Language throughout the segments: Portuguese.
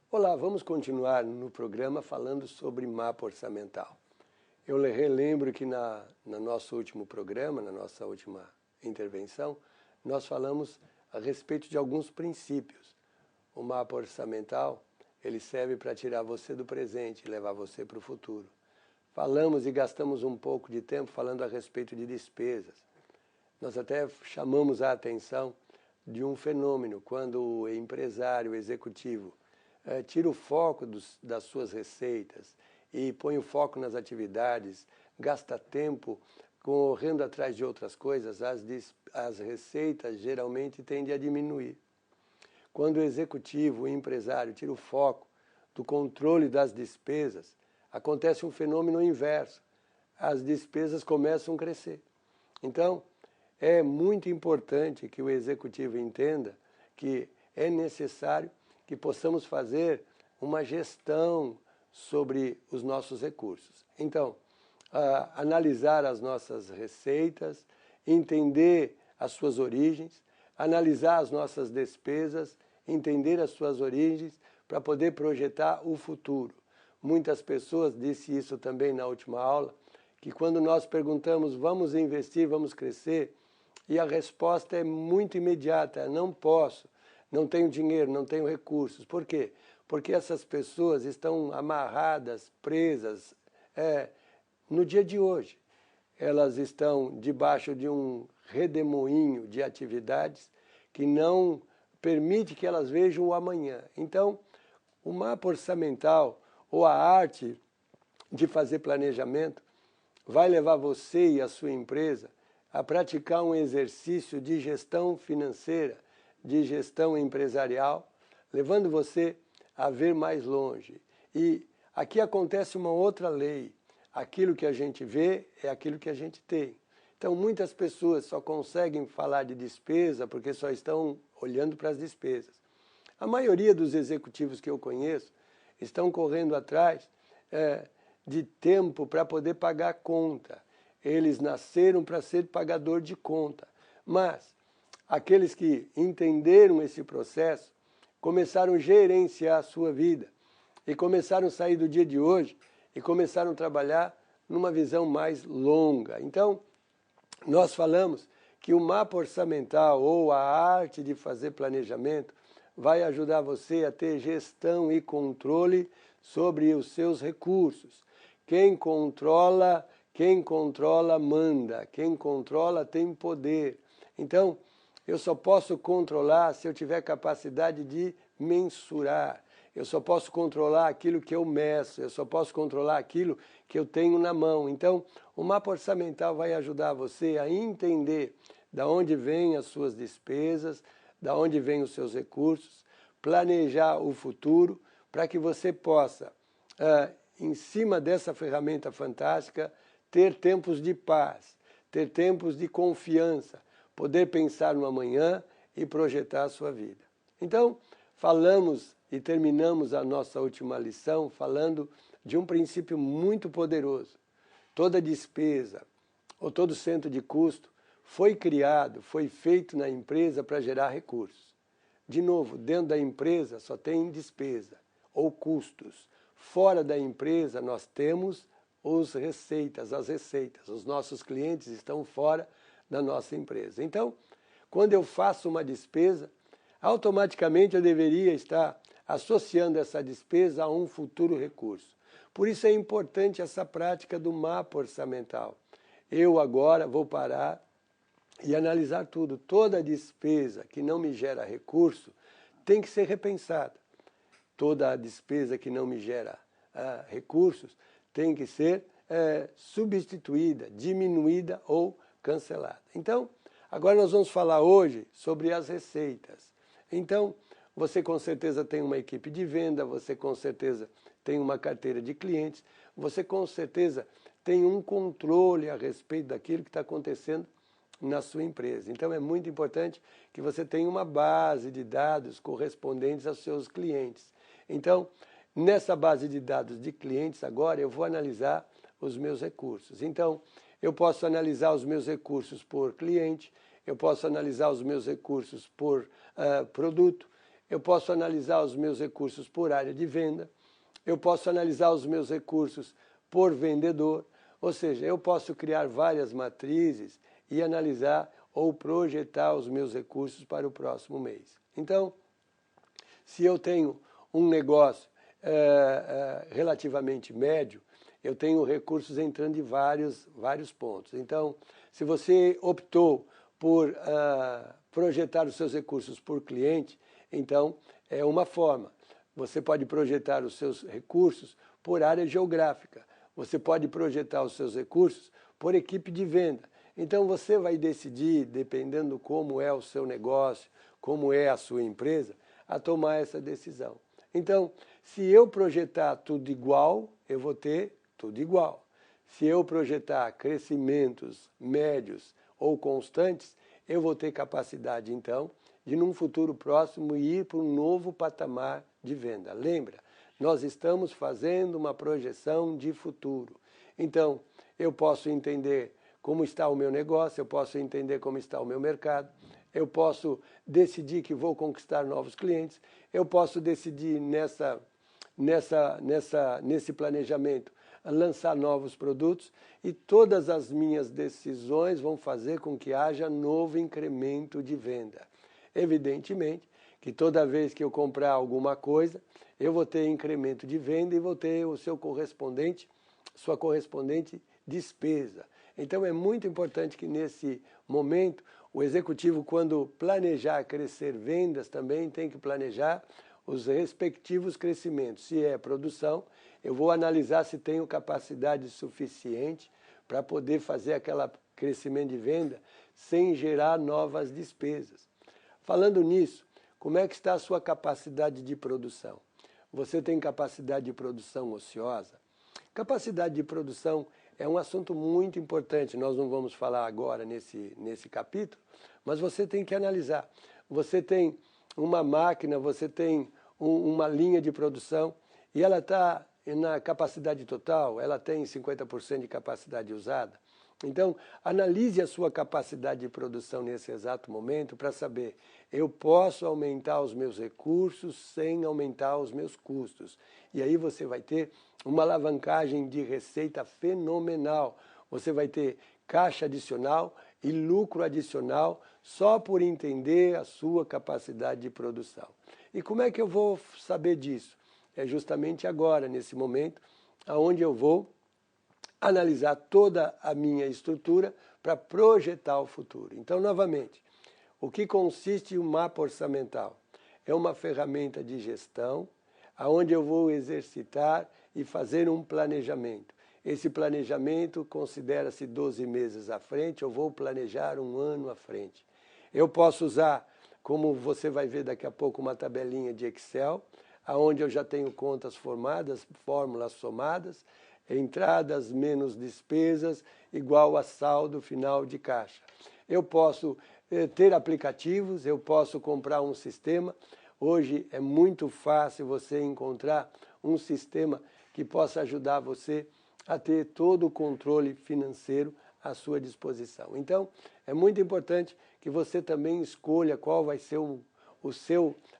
Olá, vamos continuar no programa falando sobre mapa orçamental. Eu relembro que no nosso último programa, na nossa última intervenção, nós falamos a respeito de alguns princípios. O mapa orçamental, ele serve para tirar você do presente e levar você para o futuro. Falamos e gastamos um pouco de tempo falando a respeito de despesas. Nós até chamamos a atenção de um fenômeno, quando o empresário, o executivo, tira o foco das suas receitas e põe o foco nas atividades, gasta tempo correndo atrás de outras coisas, as receitas geralmente tendem a diminuir. Quando o executivo, o empresário, tira o foco do controle das despesas, acontece um fenômeno inverso. As despesas começam a crescer. Então, é muito importante que o executivo entenda que é necessário que possamos fazer uma gestão sobre os nossos recursos. Então, analisar as nossas receitas, entender as suas origens, analisar as nossas despesas, entender as suas origens para poder projetar o futuro. Muitas pessoas, disse isso também na última aula, que quando nós perguntamos, vamos investir, vamos crescer, e a resposta é muito imediata, não posso, não tenho dinheiro, não tenho recursos. Por quê? Porque essas pessoas estão amarradas, presas no dia de hoje. Elas estão debaixo de um redemoinho de atividades que não permite que elas vejam o amanhã. Então, o mapa orçamental ou a arte de fazer planejamento vai levar você e a sua empresa a praticar um exercício de gestão financeira, de gestão empresarial, levando você a ver mais longe. E aqui acontece uma outra lei. Aquilo que a gente vê é aquilo que a gente tem. Então, muitas pessoas só conseguem falar de despesa porque só estão olhando para as despesas. A maioria dos executivos que eu conheço estão correndo atrás de tempo para poder pagar a conta. Eles nasceram para ser pagador de conta. Mas aqueles que entenderam esse processo começaram a gerenciar a sua vida e começaram a sair do dia de hoje e começaram a trabalhar numa visão mais longa. Então, nós falamos que o mapa orçamental ou a arte de fazer planejamento vai ajudar você a ter gestão e controle sobre os seus recursos. Quem controla manda, quem controla tem poder. Então, eu só posso controlar se eu tiver capacidade de mensurar. Eu só posso controlar aquilo que eu meço, eu só posso controlar aquilo que eu tenho na mão. Então, o mapa orçamental vai ajudar você a entender de onde vêm as suas despesas, de onde vêm os seus recursos, planejar o futuro para que você possa, em cima dessa ferramenta fantástica, ter tempos de paz, ter tempos de confiança, poder pensar no amanhã e projetar a sua vida. Então, falamos e terminamos a nossa última lição falando de um princípio muito poderoso. Toda despesa ou todo centro de custo foi criado, foi feito na empresa para gerar recursos. De novo, dentro da empresa só tem despesa ou custos. Fora da empresa nós temos as receitas. Os nossos clientes estão fora da nossa empresa. Então, quando eu faço uma despesa, automaticamente eu deveria estar associando essa despesa a um futuro recurso. Por isso é importante essa prática do mapa orçamental. Eu agora vou parar e analisar tudo. Toda despesa que não me gera recurso tem que ser repensada. Toda despesa que não me gera recursos tem que ser substituída, diminuída ou cancelada. Então, agora nós vamos falar hoje sobre as receitas. Então, você com certeza tem uma equipe de venda, você com certeza tem uma carteira de clientes, você com certeza tem um controle a respeito daquilo que está acontecendo na sua empresa. Então, é muito importante que você tenha uma base de dados correspondentes aos seus clientes. Então, nessa base de dados de clientes, agora eu vou analisar os meus recursos. Então, eu posso analisar os meus recursos por cliente, eu posso analisar os meus recursos por produto, eu posso analisar os meus recursos por área de venda, eu posso analisar os meus recursos por vendedor, ou seja, eu posso criar várias matrizes e analisar ou projetar os meus recursos para o próximo mês. Então, se eu tenho um negócio relativamente médio, eu tenho recursos entrando de vários pontos. Então, se você optou por projetar os seus recursos por cliente, então é uma forma. Você pode projetar os seus recursos por área geográfica. Você pode projetar os seus recursos por equipe de venda. Então você vai decidir, dependendo como é o seu negócio, como é a sua empresa, a tomar essa decisão. Então, se eu projetar tudo igual, eu vou ter tudo igual. Se eu projetar crescimentos médios ou constantes, eu vou ter capacidade, então, de num futuro próximo ir para um novo patamar de venda. Lembra, nós estamos fazendo uma projeção de futuro. Então, eu posso entender como está o meu negócio, eu posso entender como está o meu mercado, eu posso decidir que vou conquistar novos clientes, eu posso decidir nesse planejamento lançar novos produtos e todas as minhas decisões vão fazer com que haja novo incremento de venda. Evidentemente que toda vez que eu comprar alguma coisa, eu vou ter incremento de venda e vou ter sua correspondente despesa. Então é muito importante que nesse momento o executivo, quando planejar crescer vendas, também tem que planejar os respectivos crescimentos. Se é produção, eu vou analisar se tenho capacidade suficiente para poder fazer aquele crescimento de venda sem gerar novas despesas. Falando nisso, como é que está a sua capacidade de produção? Você tem capacidade de produção ociosa? Capacidade de produção é um assunto muito importante, nós não vamos falar agora nesse capítulo, mas você tem que analisar. Você tem uma máquina, você tem uma linha de produção e ela está na capacidade total, ela tem 50% de capacidade usada. Então, analise a sua capacidade de produção nesse exato momento para saber, eu posso aumentar os meus recursos sem aumentar os meus custos. E aí você vai ter uma alavancagem de receita fenomenal. Você vai ter caixa adicional e lucro adicional só por entender a sua capacidade de produção. E como é que eu vou saber disso? É justamente agora, nesse momento, onde eu vou analisar toda a minha estrutura para projetar o futuro. Então, novamente, o que consiste o mapa orçamental? É uma ferramenta de gestão, onde eu vou exercitar e fazer um planejamento. Esse planejamento considera-se 12 meses à frente, eu vou planejar um ano à frente. Eu posso usar, como você vai ver daqui a pouco, uma tabelinha de Excel, onde eu já tenho contas formadas, fórmulas somadas, entradas menos despesas igual a saldo final de caixa. Eu posso ter aplicativos, eu posso comprar um sistema. Hoje é muito fácil você encontrar um sistema que possa ajudar você a ter todo o controle financeiro à sua disposição. Então, é muito importante que você também escolha qual vai ser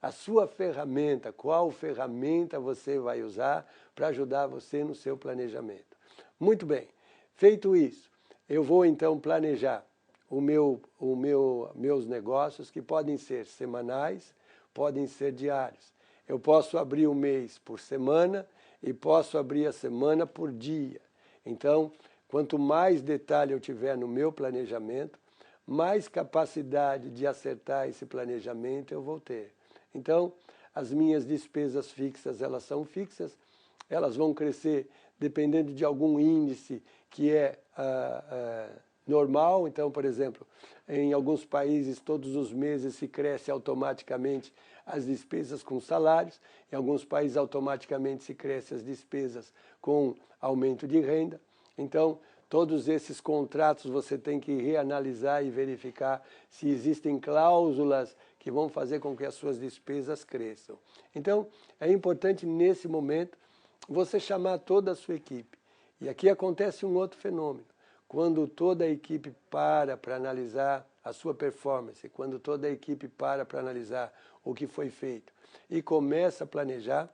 a sua ferramenta, qual ferramenta você vai usar para ajudar você no seu planejamento. Muito bem, feito isso, eu vou então planejar meus negócios, que podem ser semanais, podem ser diários. Eu posso abrir o mês por semana e posso abrir a semana por dia. Então, quanto mais detalhe eu tiver no meu planejamento, mais capacidade de acertar esse planejamento eu vou ter. Então, as minhas despesas fixas, elas são fixas, elas vão crescer dependendo de algum índice que é normal. Então, por exemplo, em alguns países, todos os meses se cresce automaticamente as despesas com salários, em alguns países automaticamente se cresce as despesas com aumento de renda. Então, todos esses contratos você tem que reanalisar e verificar se existem cláusulas que vão fazer com que as suas despesas cresçam. Então, é importante nesse momento você chamar toda a sua equipe. E aqui acontece um outro fenômeno. Quando toda a equipe para analisar a sua performance, quando toda a equipe para analisar o que foi feito e começa a planejar,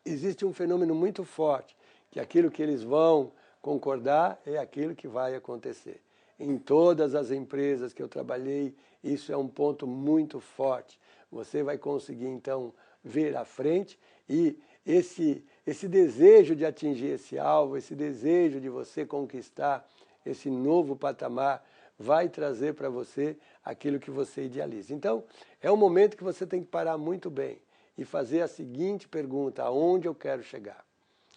existe um fenômeno muito forte, que aquilo que eles vão concordar é aquilo que vai acontecer. Em todas as empresas que eu trabalhei, isso é um ponto muito forte. Você vai conseguir, então, ver à frente e esse desejo de atingir esse alvo, esse desejo de você conquistar esse novo patamar, vai trazer para você aquilo que você idealiza. Então, é um momento que você tem que parar muito bem e fazer a seguinte pergunta: aonde eu quero chegar?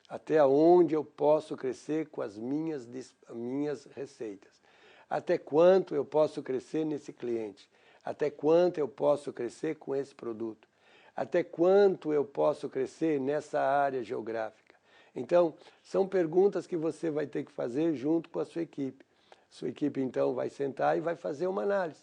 Até onde eu posso crescer com as minhas receitas? Até quanto eu posso crescer nesse cliente? Até quanto eu posso crescer com esse produto? Até quanto eu posso crescer nessa área geográfica? Então, são perguntas que você vai ter que fazer junto com a sua equipe. Sua equipe, então, vai sentar e vai fazer uma análise.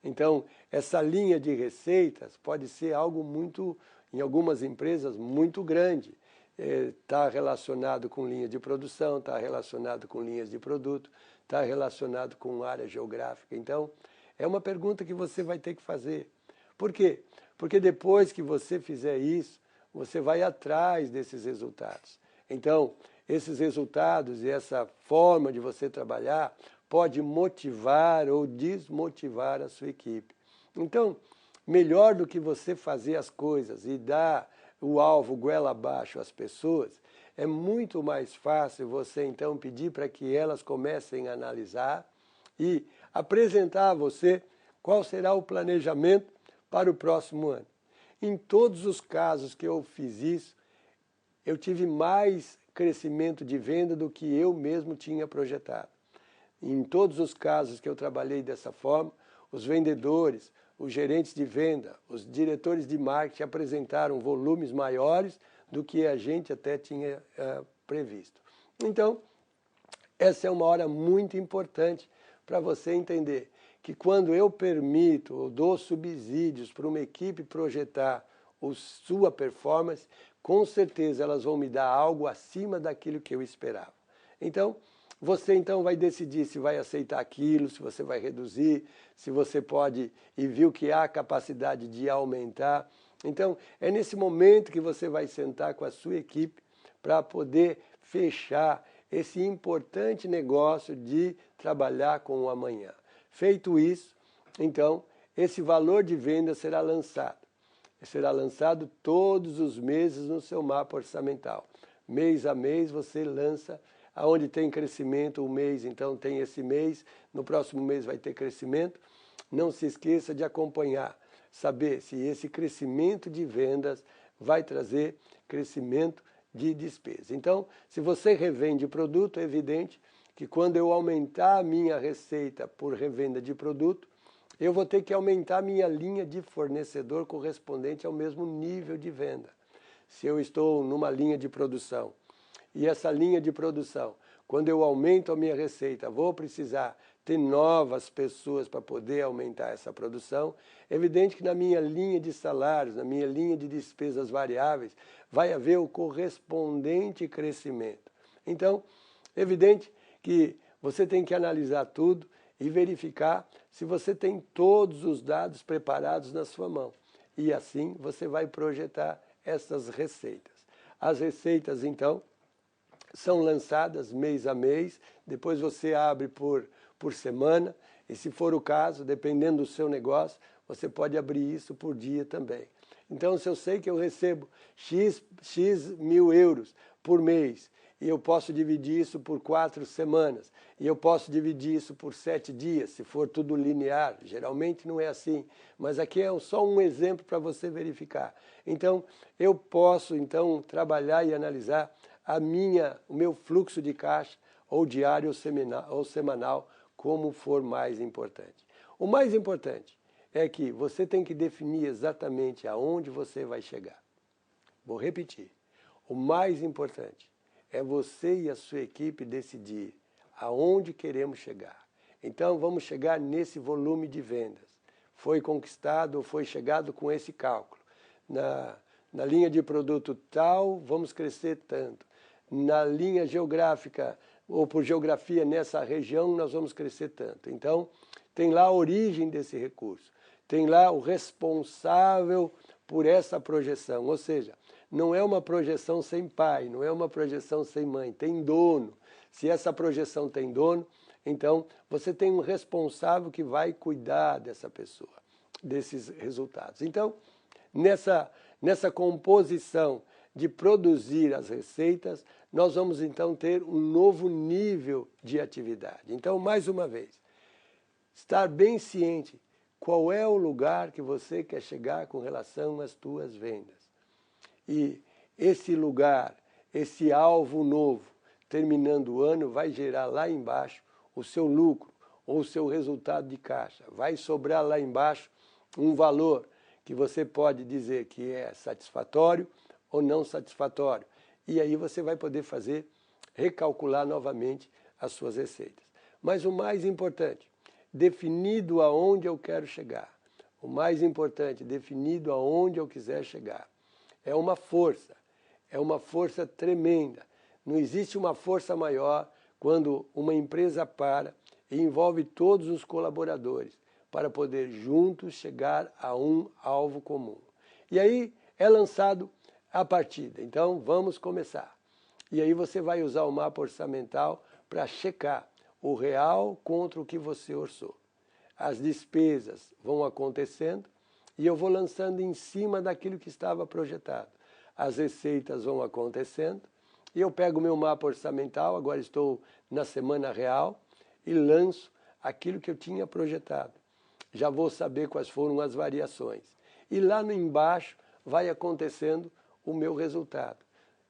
Então, essa linha de receitas pode ser algo muito, em algumas empresas, muito grande. Está relacionado com linha de produção, está relacionado com linhas de produto, está relacionado com área geográfica. Então, é uma pergunta que você vai ter que fazer. Por quê? Porque depois que você fizer isso, você vai atrás desses resultados. Então, esses resultados e essa forma de você trabalhar pode motivar ou desmotivar a sua equipe. Então, melhor do que você fazer as coisas e dar o alvo goela abaixo às pessoas, é muito mais fácil você então pedir para que elas comecem a analisar e apresentar a você qual será o planejamento para o próximo ano. Em todos os casos que eu fiz isso, eu tive mais crescimento de venda do que eu mesmo tinha projetado. Em todos os casos que eu trabalhei dessa forma, os vendedores, os gerentes de venda, os diretores de marketing apresentaram volumes maiores do que a gente até tinha previsto. Então, essa é uma hora muito importante para você entender que quando eu permito ou dou subsídios para uma equipe projetar a sua performance, com certeza elas vão me dar algo acima daquilo que eu esperava. Então, você então vai decidir se vai aceitar aquilo, se você vai reduzir, se você pode e viu que há capacidade de aumentar. Então, é nesse momento que você vai sentar com a sua equipe para poder fechar esse importante negócio de trabalhar com o amanhã. Feito isso, então, esse valor de venda será lançado. Será lançado todos os meses no seu mapa orçamental. Mês a mês você lança. Aonde tem crescimento, o mês, então tem esse mês, no próximo mês vai ter crescimento. Não se esqueça de acompanhar, saber se esse crescimento de vendas vai trazer crescimento de despesa. Então, se você revende produto, é evidente que quando eu aumentar a minha receita por revenda de produto, eu vou ter que aumentar a minha linha de fornecedor correspondente ao mesmo nível de venda. Se eu estou numa linha de produção, e essa linha de produção, quando eu aumento a minha receita, vou precisar ter novas pessoas para poder aumentar essa produção. É evidente que na minha linha de salários, na minha linha de despesas variáveis, vai haver o correspondente crescimento. Então, é evidente que você tem que analisar tudo e verificar se você tem todos os dados preparados na sua mão. E assim você vai projetar essas receitas. As receitas, então, são lançadas mês a mês, depois você abre por semana, e se for o caso, dependendo do seu negócio, você pode abrir isso por dia também. Então, se eu sei que eu recebo X mil euros por mês, e eu posso dividir isso por 4 semanas, e eu posso dividir isso por 7 dias, se for tudo linear, geralmente não é assim, mas aqui é só um exemplo para você verificar. Então, eu posso então trabalhar e analisar o meu fluxo de caixa, ou diário ou semanal, como for mais importante. O mais importante é que você tem que definir exatamente aonde você vai chegar. Vou repetir. O mais importante é você e a sua equipe decidir aonde queremos chegar. Então, vamos chegar nesse volume de vendas. Foi conquistado ou foi chegado com esse cálculo. Na linha de produto tal, vamos crescer tanto. Na linha geográfica ou por geografia nessa região, nós vamos crescer tanto. Então, tem lá a origem desse recurso, tem lá o responsável por essa projeção, ou seja, não é uma projeção sem pai, não é uma projeção sem mãe, tem dono. Se essa projeção tem dono, então você tem um responsável que vai cuidar dessa pessoa, desses resultados. Então, nessa composição de produzir as receitas, nós vamos então ter um novo nível de atividade. Então, mais uma vez, estar bem ciente qual é o lugar que você quer chegar com relação às tuas vendas. E esse lugar, esse alvo novo, terminando o ano, vai gerar lá embaixo o seu lucro ou o seu resultado de caixa. Vai sobrar lá embaixo um valor que você pode dizer que é satisfatório ou não satisfatório. E aí você vai poder recalcular novamente as suas receitas. Mas o mais importante, definido aonde eu quero chegar. O mais importante, definido aonde eu quiser chegar. É uma força tremenda. Não existe uma força maior quando uma empresa para e envolve todos os colaboradores para poder juntos chegar a um alvo comum. E aí é lançado a partida. Então vamos começar. E aí você vai usar o mapa orçamental para checar o real contra o que você orçou. As despesas vão acontecendo e eu vou lançando em cima daquilo que estava projetado. As receitas vão acontecendo e eu pego o meu mapa orçamental, agora estou na semana real, e lanço aquilo que eu tinha projetado. Já vou saber quais foram as variações. E lá no embaixo vai acontecendo o meu resultado.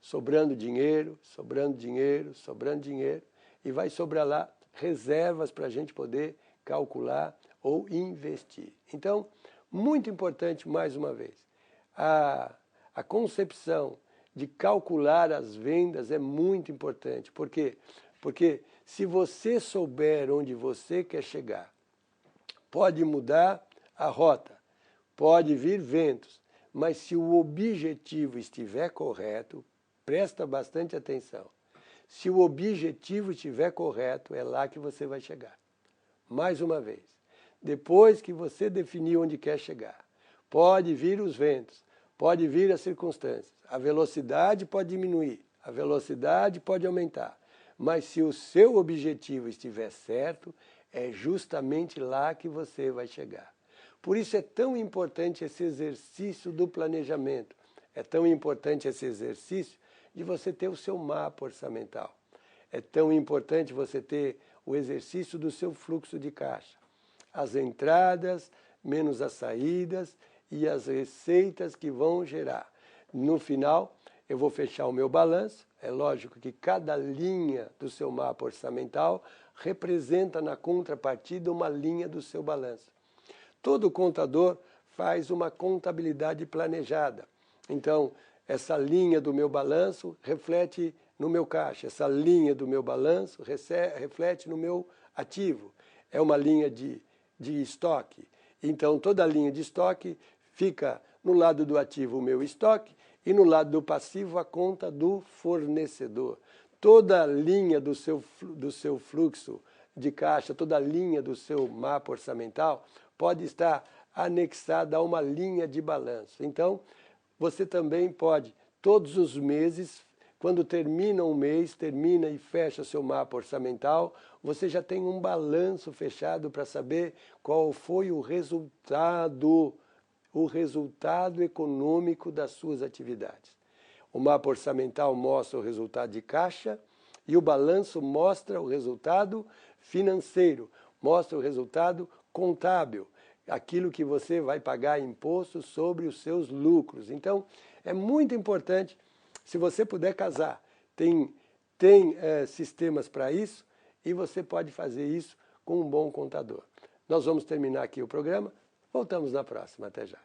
Sobrando dinheiro, sobrando dinheiro, sobrando dinheiro, e vai sobrar lá reservas para a gente poder calcular ou investir. Então, muito importante, mais uma vez, a concepção de calcular as vendas é muito importante. Por quê? Porque se você souber onde você quer chegar, pode mudar a rota, pode vir ventos, mas se o objetivo estiver correto, presta bastante atenção. Se o objetivo estiver correto, é lá que você vai chegar. Mais uma vez, depois que você definir onde quer chegar, pode vir os ventos, pode vir as circunstâncias, a velocidade pode diminuir, a velocidade pode aumentar, mas se o seu objetivo estiver certo, é justamente lá que você vai chegar. Por isso é tão importante esse exercício do planejamento, é tão importante esse exercício de você ter o seu mapa orçamental. É tão importante você ter o exercício do seu fluxo de caixa. As entradas menos as saídas e as receitas que vão gerar. No final, eu vou fechar o meu balanço. É lógico que cada linha do seu mapa orçamental representa na contrapartida uma linha do seu balanço. Todo contador faz uma contabilidade planejada. Então, essa linha do meu balanço reflete no meu caixa. Essa linha do meu balanço reflete no meu ativo. É uma linha de estoque. Então, toda a linha de estoque fica no lado do ativo o meu estoque e no lado do passivo a conta do fornecedor. Toda a linha do seu fluxo de caixa, toda a linha do seu mapa orçamental pode estar anexada a uma linha de balanço. Então, você também pode, todos os meses, quando termina um mês, termina e fecha seu mapa orçamental, você já tem um balanço fechado para saber qual foi o resultado econômico das suas atividades. O mapa orçamental mostra o resultado de caixa e o balanço mostra o resultado financeiro, mostra o resultado contábil, aquilo que você vai pagar imposto sobre os seus lucros. Então, é muito importante, se você puder casar, tem sistemas para isso e você pode fazer isso com um bom contador. Nós vamos terminar aqui o programa, voltamos na próxima, até já.